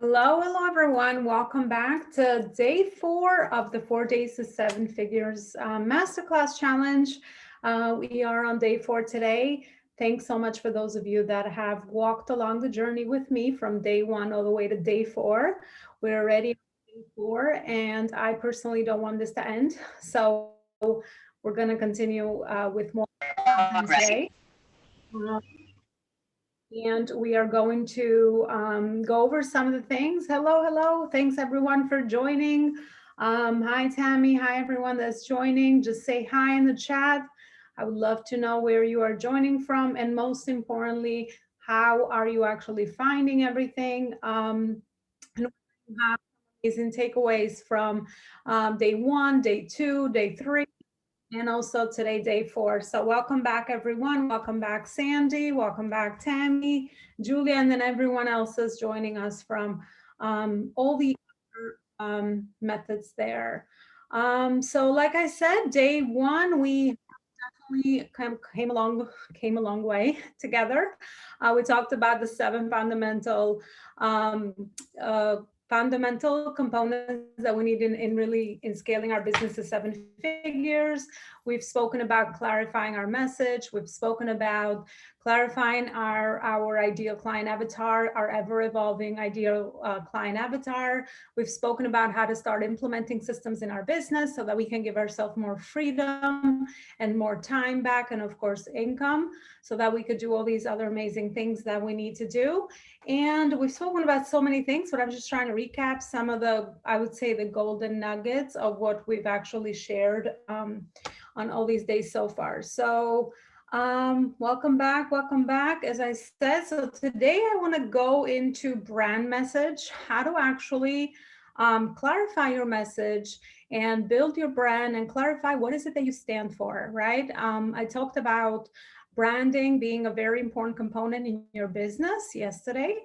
Hello, everyone. Welcome back to day 4 of the 4 Days to 7 Figures Masterclass Challenge. We are on day 4 today. Thanks so much for those of you that have walked along the journey with me from day 1 all the way to day 4. We're already on day 4, and I personally don't want this to end. So we're going to continue with more content today. And we are going to go over some of the things. Hello. Thanks everyone for joining. Hi, Tammy. Hi, everyone that's joining. Just say hi in the chat. I would love to know where you are joining from. And most importantly, how are you actually finding everything? And we have amazing takeaways from day 1, day 2, day 3. And also today, day 4. So welcome back, everyone. Welcome back, Sandy. Welcome back, Tammy, Julia, and then everyone else is joining us from all the other methods there. So like I said, day 1, we definitely came a long way together. We talked about the 7 fundamental components that we need in scaling our business to 7 figures. We've spoken about clarifying our message. We've spoken about clarifying our ideal client avatar, our ever-evolving ideal client avatar. We've spoken about how to start implementing systems in our business so that we can give ourselves more freedom and more time back, and of course, income, so that we could do all these other amazing things that we need to do. And we've spoken about so many things, but I'm just trying to recap some of the, I would say, the golden nuggets of what we've actually shared on all these days so far. So welcome back. As I said, so today I want to go into brand message, how to actually clarify your message and build your brand and clarify what is it that you stand for, right? I talked about branding being a very important component in your business yesterday.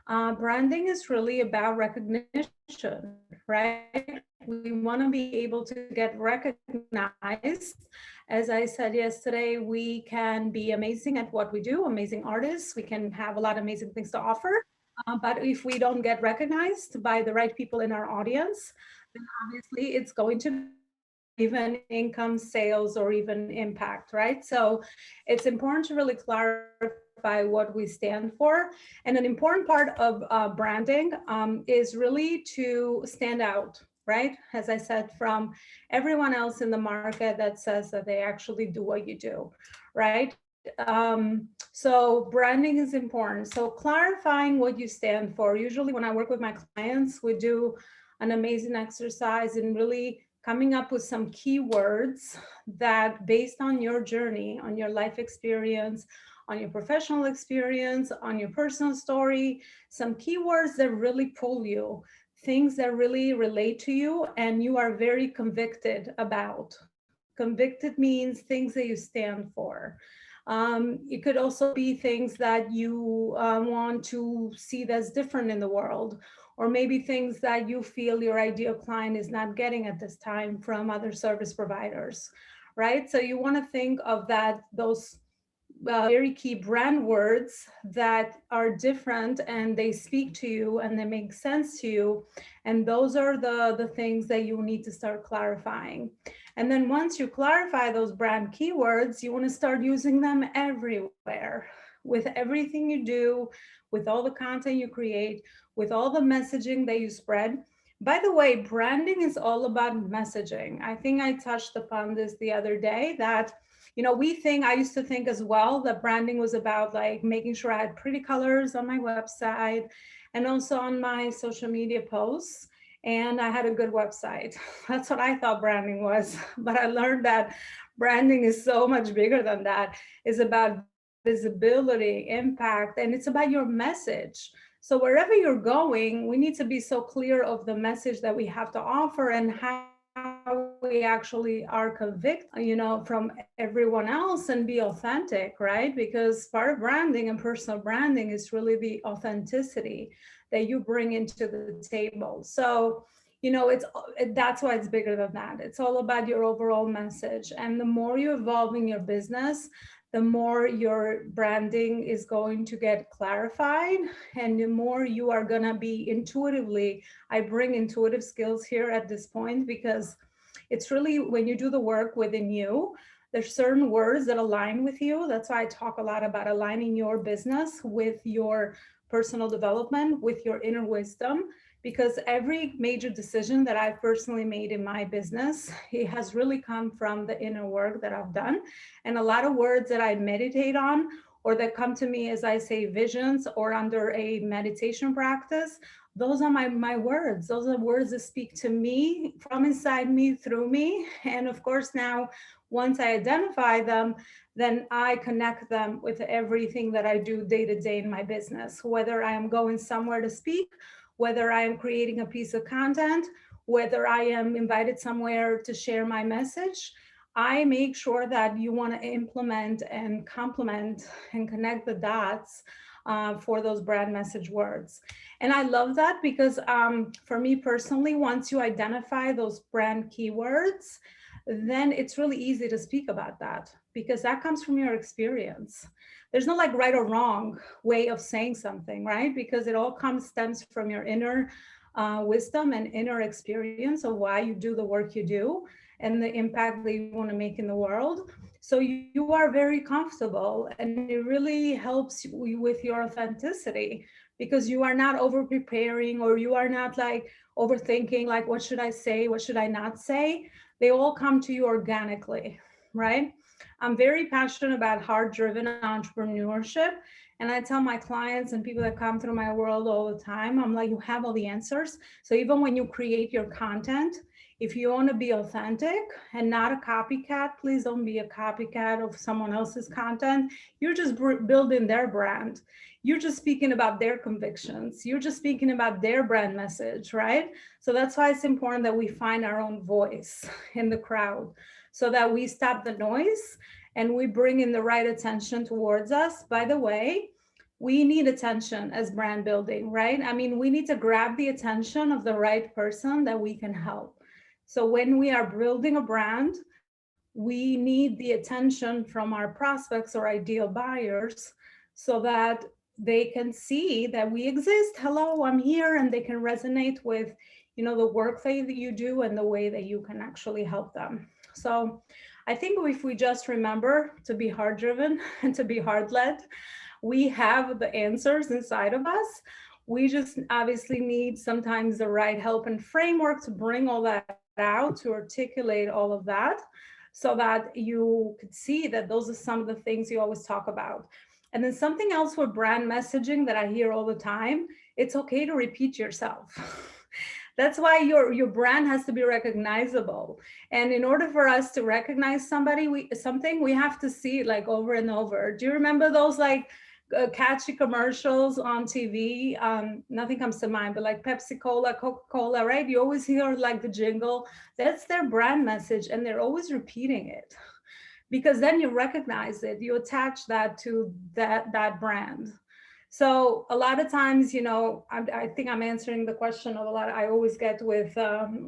Branding is really about recognition, right? We want to be able to get recognized. As I said yesterday, we can be amazing at what we do, amazing artists. We can have a lot of amazing things to offer. But if we don't get recognized by the right people in our audience, then obviously it's going to even income, sales, or even impact, right? So it's important to really clarify what we stand for. And an important part of branding is really to stand out, right? As I said, from everyone else in the market that says that they actually do what you do, right? So branding is important. So clarifying what you stand for. Usually when I work with my clients, we do an amazing exercise in really coming up with some keywords that, based on your journey, on your life experience, on your professional experience, on your personal story, some keywords that really pull you, things that really relate to you and you are very convicted about. Convicted means things that you stand for. It could also be things that you want to see that's different in the world, or maybe things that you feel your ideal client is not getting at this time from other service providers, right? So you want to think of that, those very key brand words that are different and they speak to you and they make sense to you. And those are the things that you need to start clarifying. And then once you clarify those brand keywords, you want to start using them everywhere, with everything you do, with all the content you create, with all the messaging that you spread. By the way, branding is all about messaging. I think I touched upon this the other day that, you know, I used to think as well that branding was about like making sure I had pretty colors on my website and also on my social media posts, and I had a good website. That's what I thought branding was. But I learned that branding is so much bigger than that. It's about visibility, impact, and it's about your message. So wherever you're going, we need to be so clear of the message that we have to offer and how we actually are convicted, you know, from everyone else, and be authentic, right? Because part of branding and personal branding is really the authenticity that you bring into the table. So, you know, that's why it's bigger than that. It's all about your overall message. And the more you evolve in your business, the more your branding is going to get clarified, and the more you are going to be intuitively, I bring intuitive skills here at this point, because it's really when you do the work within you, there's certain words that align with you. That's why I talk a lot about aligning your business with your personal development, with your inner wisdom, because every major decision that I've personally made in my business, it has really come from the inner work that I've done. And a lot of words that I meditate on, or that come to me as I say visions or under a meditation practice, those are my words. Those are words that speak to me from inside me, through me. And of course, now, once I identify them, then I connect them with everything that I do day to day in my business, whether I am going somewhere to speak, whether I am creating a piece of content, whether I am invited somewhere to share my message. I make sure that you want to implement and complement and connect the dots for those brand message words. And I love that because for me personally, once you identify those brand keywords, then it's really easy to speak about that, because that comes from your experience. There's no like right or wrong way of saying something, right? Because it all stems from your inner wisdom and inner experience of why you do the work you do and the impact that you want to make in the world. So you are very comfortable, and it really helps you with your authenticity, because you are not over preparing, or you are not like overthinking, like, what should I say? What should I not say? They all come to you organically, right? I'm very passionate about heart-driven entrepreneurship. And I tell my clients and people that come through my world all the time, I'm like, you have all the answers. So even when you create your content, if you want to be authentic and not a copycat, please don't be a copycat of someone else's content. You're just building their brand. You're just speaking about their convictions. You're just speaking about their brand message, right? So that's why it's important that we find our own voice in the crowd, so that we stop the noise and we bring in the right attention towards us. By the way, we need attention as brand building, right? I mean, we need to grab the attention of the right person that we can help. So when we are building a brand, we need the attention from our prospects or ideal buyers, so that they can see that we exist. Hello, I'm here, and they can resonate with, you know, the work that you do and the way that you can actually help them. So I think if we just remember to be heart driven and to be heart led, we have the answers inside of us. We just obviously need sometimes the right help and framework to bring all that out, to articulate all of that, so that you could see that those are some of the things you always talk about. And then something else with brand messaging that I hear all the time, it's okay to repeat yourself. That's why your brand has to be recognizable. And in order for us to recognize somebody, we have to see it like over and over. Do you remember those like catchy commercials on TV? Nothing comes to mind, but like Pepsi Cola, Coca-Cola, right? You always hear like the jingle. That's their brand message, and they're always repeating it, because then you recognize it, you attach that to that brand. So a lot of times, you know, I think I'm answering the question of a lot I always get with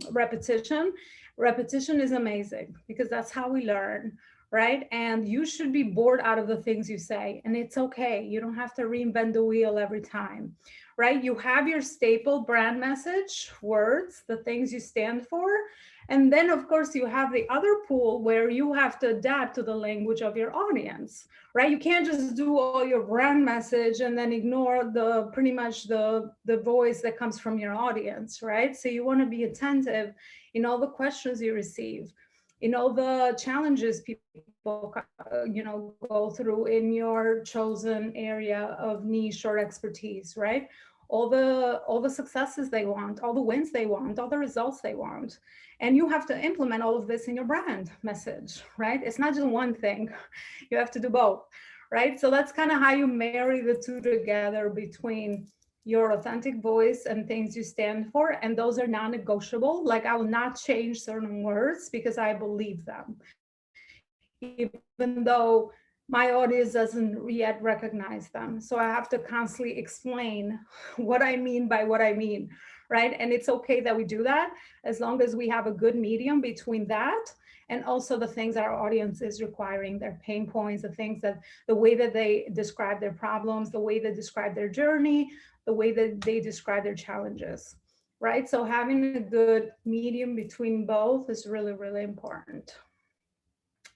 repetition. Repetition is amazing, because that's how we learn, right? And you should be bored out of the things you say, and it's okay. You don't have to reinvent the wheel every time, right? You have your staple brand message words, the things you stand for. And then, of course, you have the other pool where you have to adapt to the language of your audience, right? You can't just do all your brand message and then ignore the pretty much the voice that comes from your audience, right? So you want to be attentive in all the questions you receive, in all the challenges people go through in your chosen area of niche or expertise, right? All the successes they want, all the wins they want, all the results they want. And you have to implement all of this in your brand message, right? It's not just one thing. You have to do both, right? So that's kind of how you marry the two together, between your authentic voice and things you stand for. And those are non-negotiable. Like, I will not change certain words because I believe them, even though my audience doesn't yet recognize them. So I have to constantly explain what I mean by what I mean, right? And it's okay that we do that, as long as we have a good medium between that and also the things our audience is requiring, their pain points, the things that, the way that they describe their problems, the way they describe their journey, the way that they describe their challenges, right? So having a good medium between both is really, really important.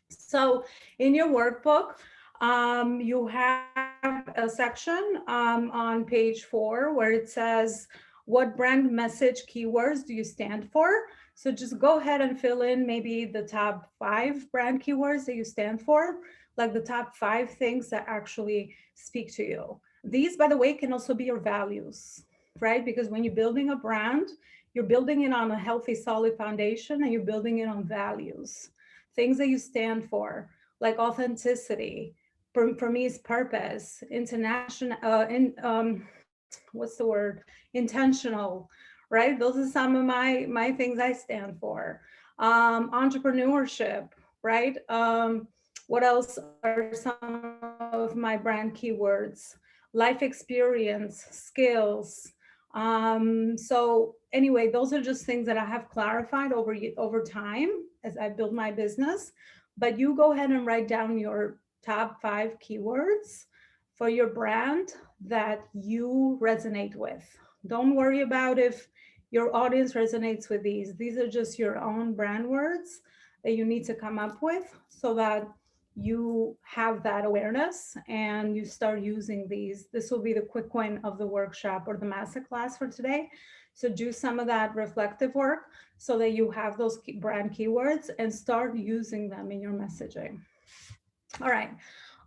So in your workbook, you have a section on page 4 where it says, what brand message keywords do you stand for? So just go ahead and fill in maybe the top 5 brand keywords that you stand for, like the top 5 things that actually speak to you. These, by the way, can also be your values, right? Because when you're building a brand, you're building it on a healthy, solid foundation, and you're building it on values, things that you stand for, like authenticity. For me, is purpose, international, what's the word? Intentional, right? Those are some of my things I stand for. Entrepreneurship, right? What else are some of my brand keywords? Life experience, skills. So anyway, those are just things that I have clarified over time as I build my business. But you go ahead and write down your top 5 keywords for your brand that you resonate with. Don't worry about if your audience resonates with these. These are just your own brand words that you need to come up with so that you have that awareness and you start using these. This will be the quick win of the workshop or the masterclass for today. So do some of that reflective work so that you have those brand keywords and start using them in your messaging. All right,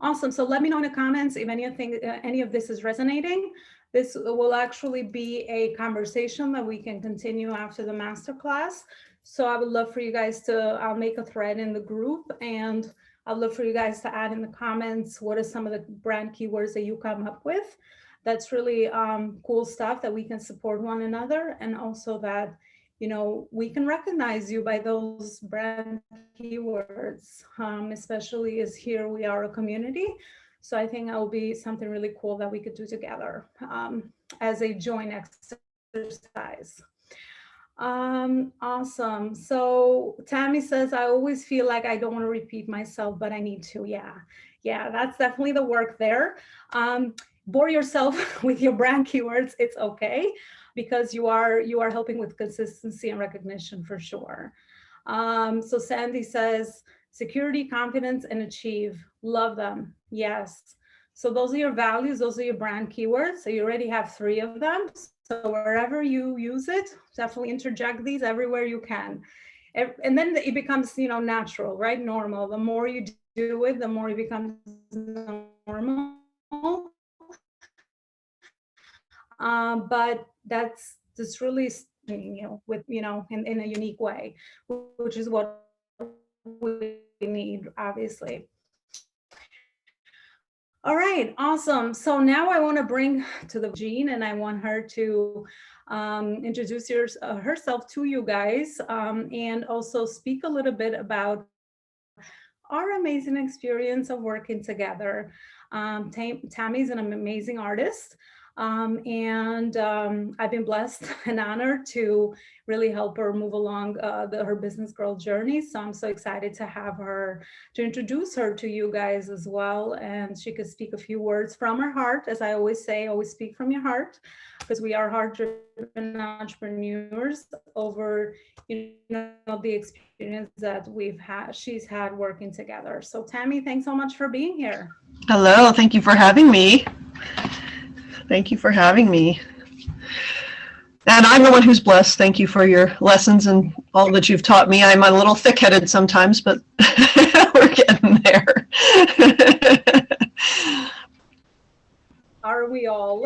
awesome. So let me know in the comments if any of this is resonating. This will actually be a conversation that we can continue after the masterclass. So I would love for you guys to, I'll make a thread in the group, and I'd love for you guys to add in the comments what are some of the brand keywords that you come up with. That's really cool stuff that we can support one another, and also that, you know, we can recognize you by those brand keywords, especially as here we are a community. So I think that will be something really cool that we could do together as a joint exercise. Awesome. So Tammy says, I always feel like I don't want to repeat myself, but I need to. Yeah, that's definitely the work there. Bore yourself with your brand keywords. It's okay, because you are helping with consistency and recognition for sure. So Sandy says, security, confidence, and achieve. Love them. Yes. So those are your values. Those are your brand keywords. So you already have 3 of them. So wherever you use it, definitely interject these everywhere you can. And then it becomes, you know, natural, right? Normal. The more you do it, the more it becomes normal. But that's really, you know, with, you know, in a unique way, which is what we need, obviously. All right, awesome. So now I want to bring to the Jean, and I want her to introduce herself to you guys, and also speak a little bit about our amazing experience of working together. Tammy's an amazing artist. And I've been blessed and honored to really help her move along her business girl journey. So I'm so excited to have her, to introduce her to you guys as well. And she could speak a few words from her heart. As I always say, always speak from your heart, because we are heart-driven entrepreneurs over, you know, the experience that she's had working together. So Tammy, thanks so much for being here. Hello, thank you for having me. Thank you for having me. And I'm the one who's blessed. Thank you for your lessons and all that you've taught me. I'm a little thick-headed sometimes, but we're getting there. Are we all?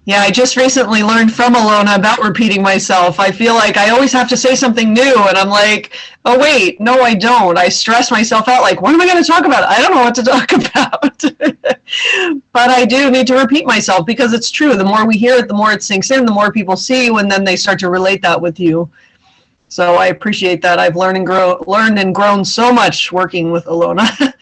Yeah, I just recently learned from Alona about repeating myself. I feel like I always have to say something new, and I'm like, oh wait, no I don't. I stress myself out like, what am I going to talk about? I don't know what to talk about. But I do need to repeat myself, because it's true. The more we hear it, the more it sinks in, the more people see you, and then they start to relate that with you. So I appreciate that. I've learned and grown so much working with Alona.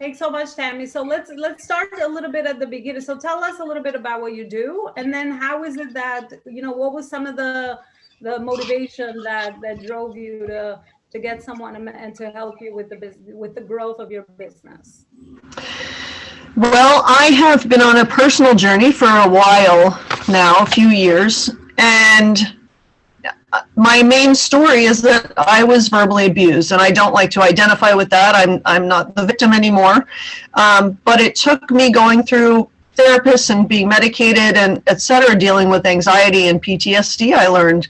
Thanks so much, Tammy. So let's start a little bit at the beginning. So tell us a little bit about what you do, and then how is it that, what was some of the motivation that drove you to get someone and to help you with the business, with the growth of your business? Well, I have been on a personal journey for a while now, a few years, and my main story is that I was verbally abused, and I don't like to identify with that. I'm not the victim anymore, but it took me going through therapists and being medicated and et cetera, dealing with anxiety and PTSD, I learned.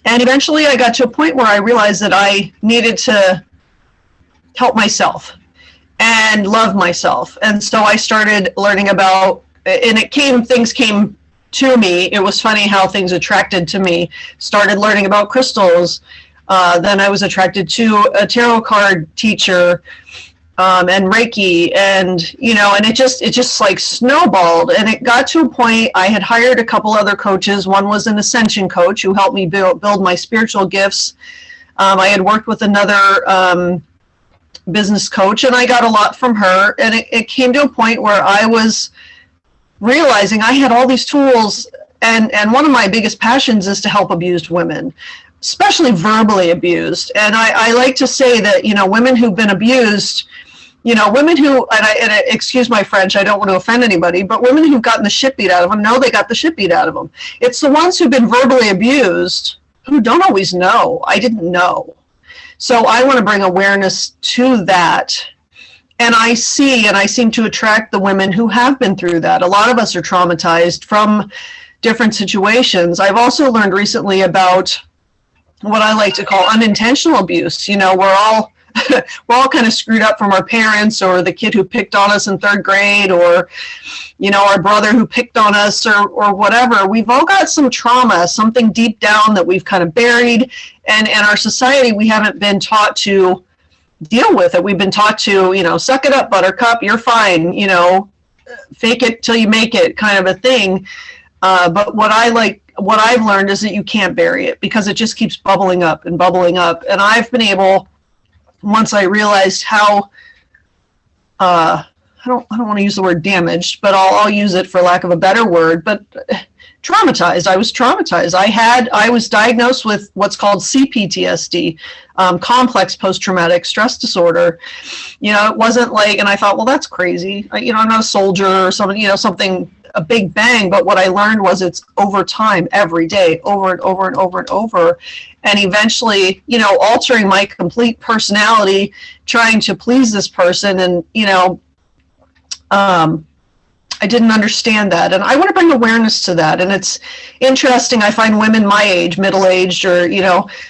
And eventually I got to a point where I realized that I needed to help myself and love myself. And so I started learning about, and things came to me. It was funny how things attracted to me. Started learning about crystals. Then I was attracted to a tarot card teacher, and Reiki, and and it just like snowballed. And it got to a point, I had hired a couple other coaches. One was an ascension coach who helped me build my spiritual gifts. I had worked with another business coach, and I got a lot from her. And it came to a point where I was realizing I had all these tools, and one of my biggest passions is to help abused women, especially verbally abused. And I like to say that, women who've been abused, women who, and excuse my French, I don't want to offend anybody, but women who've gotten the shit beat out of them know they got the shit beat out of them. It's the ones who've been verbally abused who don't always know. I didn't know. So I want to bring awareness to that. And I seem to attract the women who have been through that. A lot of us are traumatized from different situations. I've also learned recently about what I like to call unintentional abuse. We're all kind of screwed up from our parents, or the kid who picked on us in 3rd grade, or, our brother who picked on us, or whatever. We've all got some trauma, something deep down that we've kind of buried. And in our society, we haven't been taught to deal with it. We've been taught to, suck it up, buttercup, you're fine, fake it till you make it kind of a thing. But what I've learned is that you can't bury it, because it just keeps bubbling up and bubbling up. And I've been able, once I realized how, I don't want to use the word damaged, but I'll use it for lack of a better word, but traumatized. I was traumatized. I was diagnosed with what's called CPTSD, complex post-traumatic stress disorder. It wasn't like, and I thought, well, that's crazy. I'm not a soldier or something, a big bang. But what I learned was it's over time, every day, over and over and over and over. And eventually, altering my complete personality, trying to please this person. And, I didn't understand that. And I want to bring awareness to that. And it's interesting. I find women my age, middle-aged, or,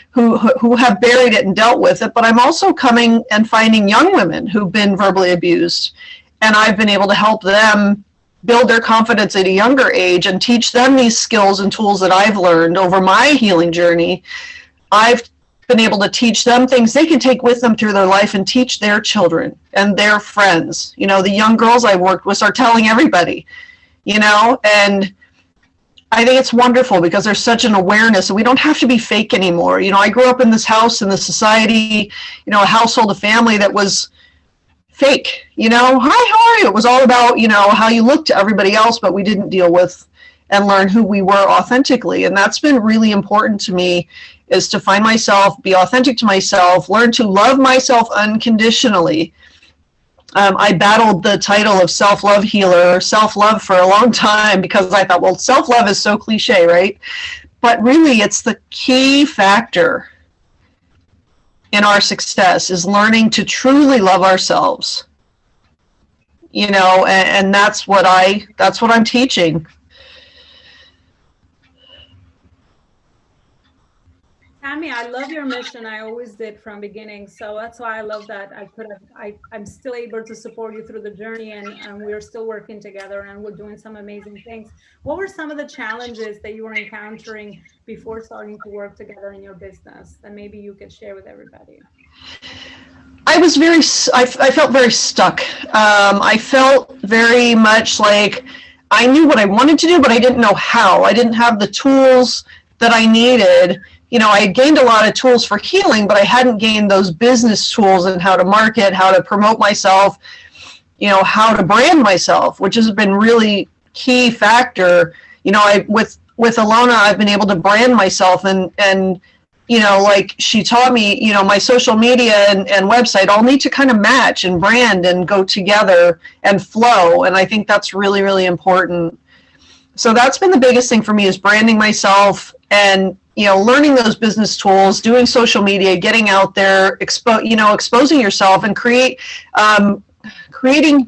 who have buried it and dealt with it. But I'm also coming and finding young women who've been verbally abused. And I've been able to help them build their confidence at a younger age and teach them these skills and tools that I've learned over my healing journey. I've been able to teach them things they can take with them through their life and teach their children and their friends. The young girls I worked with are telling everybody, and I think it's wonderful because there's such an awareness, and we don't have to be fake anymore. I grew up in this house, in the society, a household, a family that was fake. Hi, how are you? It was all about, how you looked to everybody else, but we didn't deal with and learn who we were authentically. And that's been really important to me, is to find myself, be authentic to myself, learn to love myself unconditionally. I battled the title of self-love healer, or self-love, for a long time, because I thought, well, self-love is so cliche, right? But really, it's the key factor in our success, is learning to truly love ourselves. And that's what I'm teaching. Tammy, I love your mission. I always did from beginning. So that's why I love that I'm still able to support you through the journey, and we're still working together, and we're doing some amazing things. What were some of the challenges that you were encountering before starting to work together in your business that maybe you could share with everybody? I felt very stuck. I felt very much like I knew what I wanted to do, but I didn't know how. I didn't have the tools that I needed I had gained a lot of tools for healing, but I hadn't gained those business tools and how to market, how to promote myself, how to brand myself, which has been really key factor. With Alona, I've been able to brand myself and like she taught me, my social media and website all need to kind of match and brand and go together and flow. And I think that's really, really important. So that's been the biggest thing for me, is branding myself and, learning those business tools, doing social media, getting out there, exposing yourself and creating,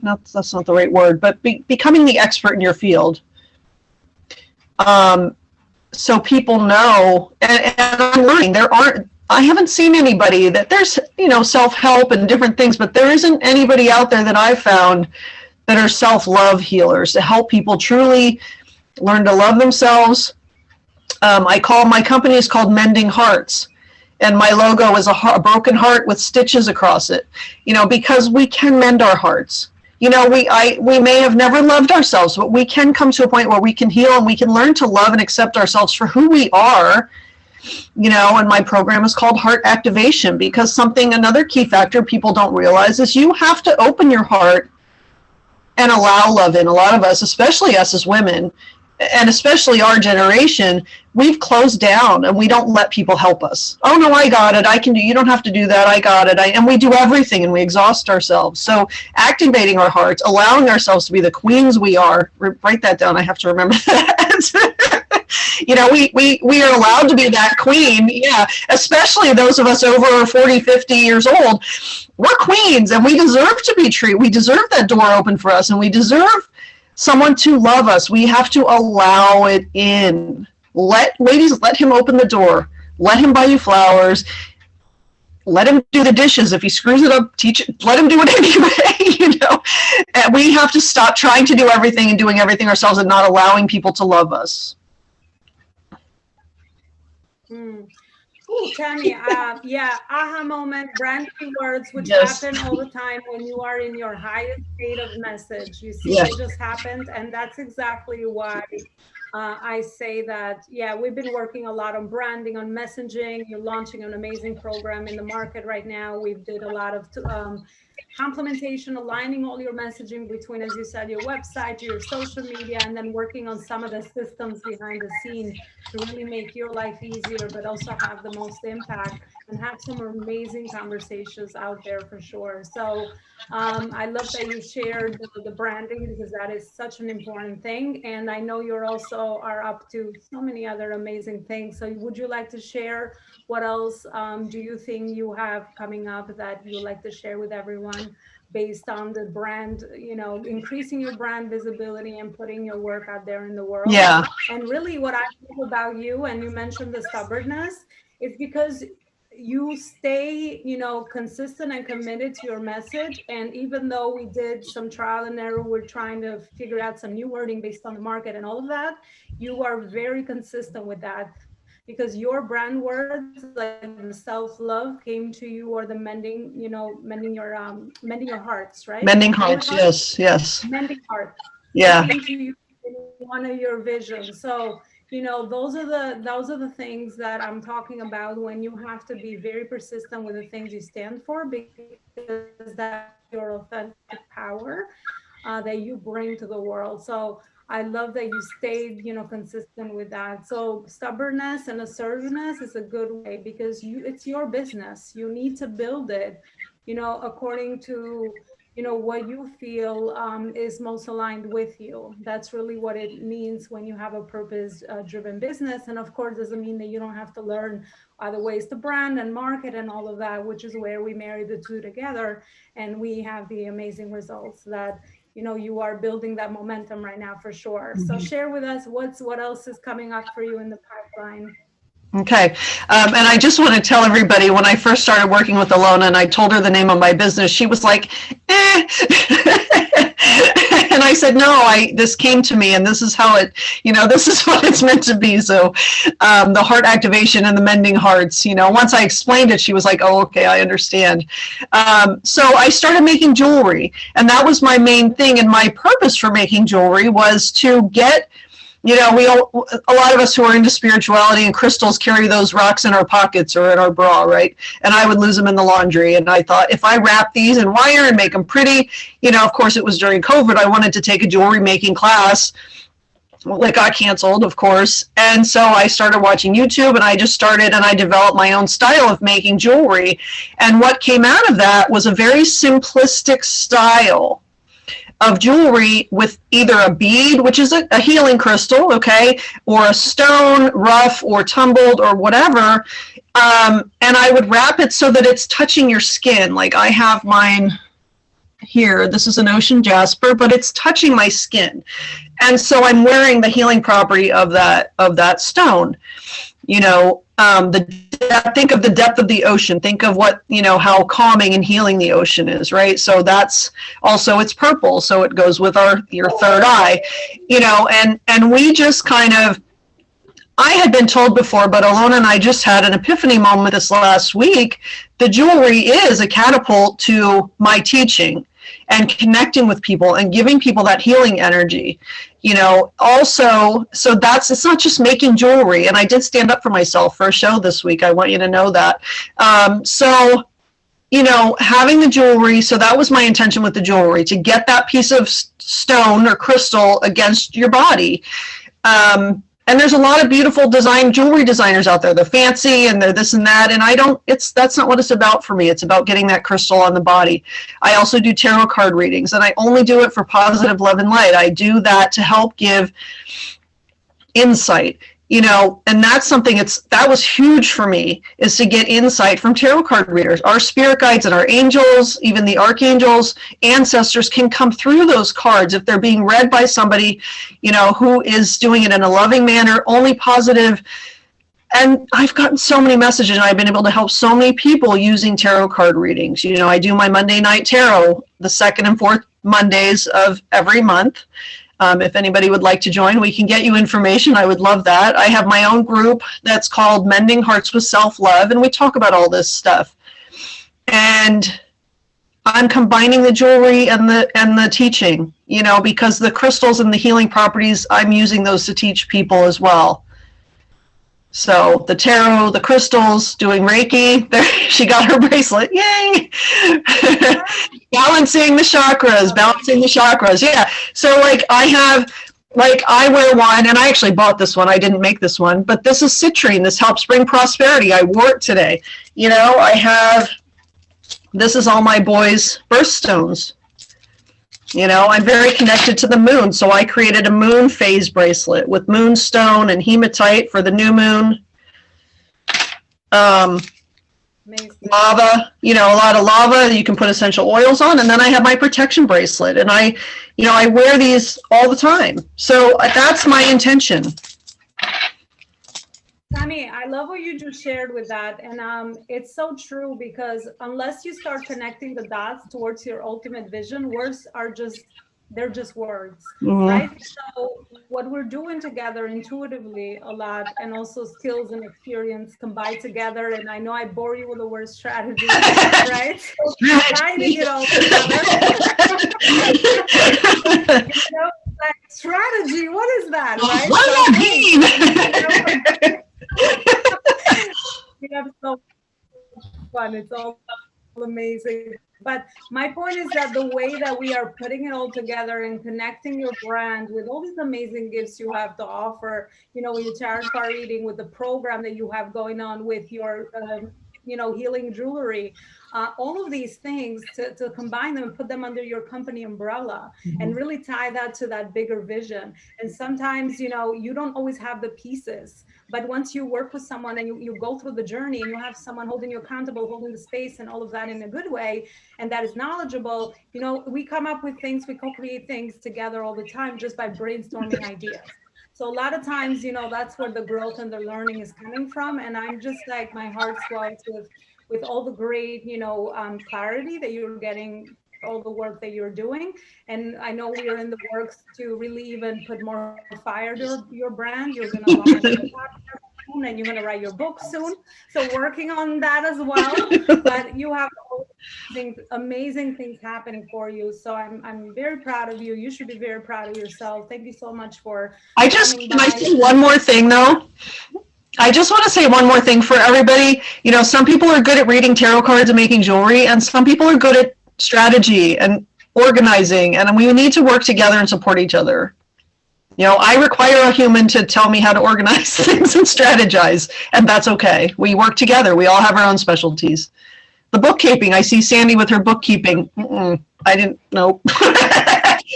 that's not the right word, but becoming the expert in your field. So people know, and I'm learning, I haven't seen anybody that there's, self-help and different things, but there isn't anybody out there that I've found that are self-love healers to help people truly learn to love themselves. My company is called Mending Hearts, and my logo is a broken heart with stitches across it, because we can mend our hearts. We may have never loved ourselves, but we can come to a point where we can heal and we can learn to love and accept ourselves for who we are. And my program is called Heart Activation, because another key factor people don't realize is you have to open your heart and allow love in. A lot of us, especially us as women, and especially our generation, we've closed down and we don't let people help us. Oh no, I got it. I can do, you don't have to do that. I got it. And we do everything and we exhaust ourselves. So activating our hearts, allowing ourselves to be the queens we are, write that down. I have to remember that. We are allowed to be that queen. Yeah. Especially those of us over 40, 50 years old, we're queens and we deserve to be treated. We deserve that door open for us, and we deserve someone to love us. We have to allow it in. Ladies, let him open the door. Let him buy you flowers. Let him do the dishes. If he screws it up, let him do it anyway, And we have to stop trying to do everything and doing everything ourselves and not allowing people to love us. Ooh, Tammy, aha moment, brand new words, which happen all the time when you are in your highest state of message. You see, it just happened, and that's exactly why I say that, we've been working a lot on branding, on messaging. You're launching an amazing program in the market right now. We did a lot of complementation, aligning all your messaging between, as you said, your website, your social media, and then working on some of the systems behind the scene to really make your life easier, but also have the most impact and have some amazing conversations out there for sure. So I love that you shared the branding, because that is such an important thing. And I know you're also are up to so many other amazing things. So would you like to share what else do you think you have coming up that you'd like to share with everyone based on the brand, increasing your brand visibility and putting your work out there in the world? Yeah. And really what I think about you, and you mentioned the stubbornness, is because you stay, consistent and committed to your message. And even though we did some trial and error, we're trying to figure out some new wording based on the market and all of that, you are very consistent with that. Because your brand words, like the self-love, came to you, or the mending your hearts, right? Mending hearts, yes. Mending hearts. Yeah. Came to you in one of your visions. So, those are the things that I'm talking about when you have to be very persistent with the things you stand for, because that's your authentic power that you bring to the world. So I love that you stayed, consistent with that. So stubbornness and assertiveness is a good way, because it's your business. You need to build it, according to, what you feel is most aligned with you. That's really what it means when you have a purpose-driven business. And of course, doesn't mean that you don't have to learn other ways to brand and market and all of that, which is where we marry the two together. And we have the amazing results that, you are building that momentum right now for sure. So share with us what else is coming up for you in the pipeline. Okay. And I just want to tell everybody, when I first started working with Alona and I told her the name of my business, she was like, eh. And I said, no, this came to me and this is how it, this is what it's meant to be. So the heart activation and the mending hearts, once I explained it, she was like, oh, okay, I understand. So I started making jewelry, and that was my main thing. And my purpose for making jewelry was to get You know, a lot of us who are into spirituality and crystals carry those rocks in our pockets or in our bra, right? And I would lose them in the laundry. And I thought, if I wrap these in wire and make them pretty, you know, of course it was during COVID, I wanted to take a jewelry making class. Well, it got canceled, of course. And so I started watching YouTube, and I just started, and I developed my own style of making jewelry. And what came out of that was a very simplistic style of jewelry with either a bead, which is a healing crystal, okay, or a stone, rough or tumbled or whatever. And I would wrap it so that it's touching your skin. Like I have mine here. This is an ocean jasper, but it's touching my skin. And so I'm wearing the healing property of that stone. You know, think of the depth of the ocean. Think of what, you know, how calming and healing the ocean is, right? So that's also, it's purple, so it goes with your third eye, you know, and we just kind of, I had been told before, but Alona and I just had an epiphany moment this last week. The jewelry is a catapult to my teaching and connecting with people and giving people that healing energy, you know. Also, so it's not just making jewelry. And I did stand up for myself for a show this week. I want you to know that. So, you know, having the jewelry, so that was my intention with the jewelry, to get that piece of stone or crystal against your body. And there's a lot of beautiful jewelry designers out there. They're fancy and they're this and that. And that's not what it's about for me. It's about getting that crystal on the body. I also do tarot card readings, and I only do it for positive love and light. I do that to help give insight, you know, and that's something that was huge for me, is to get insight from tarot card readers. Our spirit guides and our angels, even the archangels, ancestors, can come through those cards if they're being read by somebody, you know, who is doing it in a loving manner, only positive. And I've gotten so many messages, and I've been able to help so many people using tarot card readings. You know, I do my Monday night tarot the second and fourth Mondays of every month. If anybody would like to join, we can get you information. I would love that. I have my own group that's called Mending Hearts with Self-Love, and we talk about all this stuff. And I'm combining the jewelry and the teaching, you know, because the crystals and the healing properties, I'm using those to teach people as well. So the tarot, the crystals, doing Reiki. There, she got her bracelet. Yay! Balancing the chakras. Yeah. So like I wear one, and I actually bought this one. I didn't make this one, but this is citrine. This helps bring prosperity. I wore it today. You know, this is all my boys' birthstones. You know, I'm very connected to the moon, so I created a moon phase bracelet with moonstone and hematite for the new moon. Lava, you know, a lot of lava you can put essential oils on, and then I have my protection bracelet, and I wear these all the time. So that's my intention. Tammy, I love what you just shared with that. And it's so true, because unless you start connecting the dots towards your ultimate vision, words they're just words, right? So what we're doing together intuitively a lot, and also skills and experience combined together. And I know I bore you with the word strategy, right? So combining it all together. You know, like, strategy, what is that, right? What does that mean? We have so much fun. It's all amazing. But my point is that the way that we are putting it all together and connecting your brand with all these amazing gifts you have to offer, you know, with your tarot card reading, with the program that you have going on, with your, you know, healing jewelry, all of these things to combine them and put them under your company umbrella, and really tie that to that bigger vision. And sometimes, you know, you don't always have the pieces, but once you work with someone and you go through the journey, and you have someone holding you accountable, holding the space and all of that in a good way, and that is knowledgeable, you know, we come up with things, we co-create things together all the time just by brainstorming ideas. So a lot of times, you know, that's where the growth and the learning is coming from. And I'm just like, my heart swells with all the great, you know, clarity that you're getting, all the work that you're doing. And I know we are in the works to really even put more fire to your brand. You're going to launch the podcast soon, and you're going to write your book soon. So working on that as well. But you have all amazing things happening for you. So I'm very proud of you. You should be very proud of yourself. Thank you so much for coming Can I by. say one more thing though? I just want to say one more thing for everybody. You know, some people are good at reading tarot cards and making jewelry, and some people are good at strategy and organizing, and we need to work together and support each other. You know, I require a human to tell me how to organize things and strategize, and that's okay. We work together. We all have our own specialties. The bookkeeping, I see Sandy with her bookkeeping. I didn't know.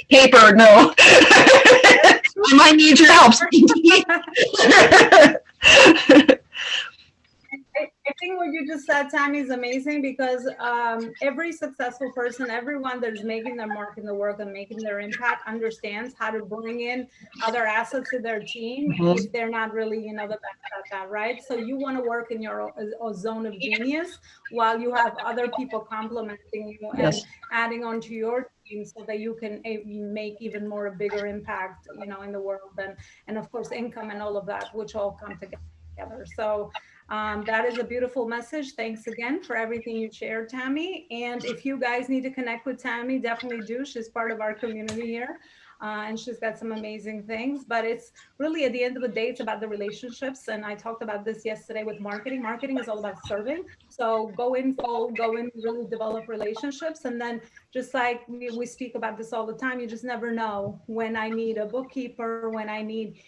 Paper, no. I might need your help. I think what you just said, Tammy, is amazing because every successful person, everyone that is making their mark in the world and making their impact understands how to bring in other assets to their team if they're not really, the best at that, right? So you want to work in your zone of genius while you have other people complementing you and adding on to your team so that you can make even more bigger impact, in the world and of course income and all of that, which all come together. So that is a beautiful message. Thanks again for everything you shared, Tammy. And if you guys need to connect with Tammy, definitely do. She's part of our community here. And she's got some amazing things, but it's really at the end of the day, it's about the relationships. And I talked about this yesterday with marketing. Marketing is all about serving. So go in full, go in, really develop relationships. And then just like we speak about this all the time, you just never know when I need a bookkeeper, when I need,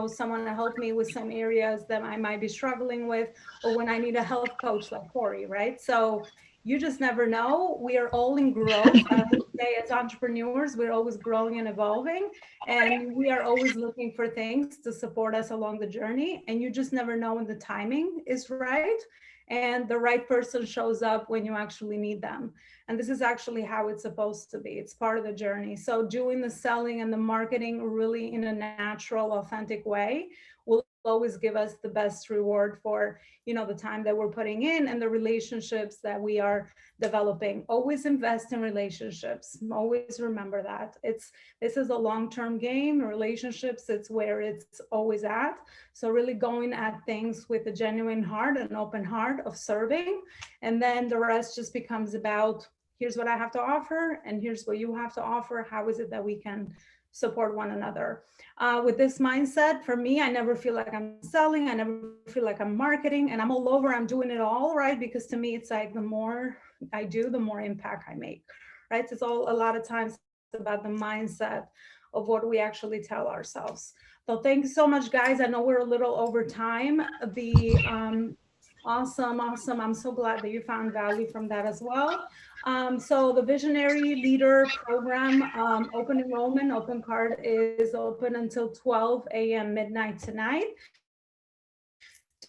someone to help me with some areas that I might be struggling with, or when I need a health coach like Corey, right? So you just never know. We are all in growth. I would say as entrepreneurs, we're always growing and evolving, and we are always looking for things to support us along the journey. And you just never know when the timing is right and the right person shows up when you actually need them. And this is actually how it's supposed to be. It's part of the journey. So doing the selling and the marketing really in a natural, authentic way will always give us the best reward for, the time that we're putting in and the relationships that we are developing. Always invest in relationships. Always remember that. This is a long-term game. Relationships, it's where it's always at. So really going at things with a genuine heart, an open heart of serving. And then the rest just becomes about, here's what I have to offer, and here's what you have to offer. How is it that we can support one another? With this mindset, for me, I never feel like I'm selling. I never feel like I'm marketing, and I'm all over. I'm doing it all, right? Because to me, it's like the more I do, the more impact I make, right? It's all a lot of times about the mindset of what we actually tell ourselves. So thank you so much, guys. I know we're a little over time. Awesome. I'm so glad that you found value from that as well. So the Visionary Leader Program, open enrollment, open card is open until 12 a.m. midnight tonight.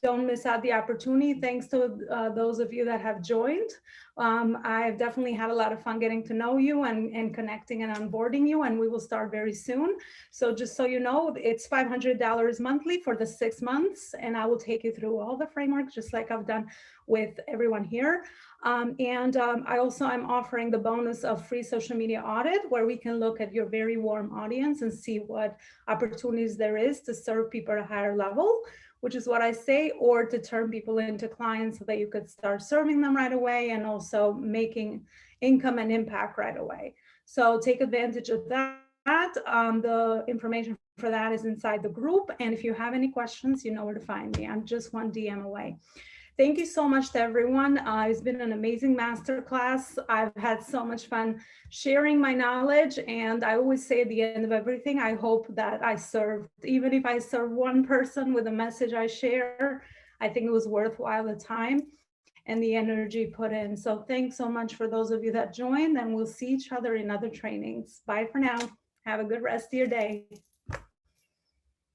Don't miss out the opportunity. Thanks to those of you that have joined. I've definitely had a lot of fun getting to know you and connecting and onboarding you, and we will start very soon. So just so you know, it's $500 monthly for the 6 months, and I will take you through all the frameworks, just like I've done with everyone here. I also am offering the bonus of free social media audit, where we can look at your very warm audience and see what opportunities there is to serve people at a higher level, which is what I say, or to turn people into clients so that you could start serving them right away and also making income and impact right away. So take advantage of that. The information for that is inside the group. And if you have any questions, you know where to find me. I'm just one DM away. Thank you so much to everyone. It's been an amazing masterclass. I've had so much fun sharing my knowledge. And I always say at the end of everything, I hope that I served, even if I serve one person with a message I share, I think it was worthwhile the time and the energy put in. So thanks so much for those of you that joined, and we'll see each other in other trainings. Bye for now. Have a good rest of your day.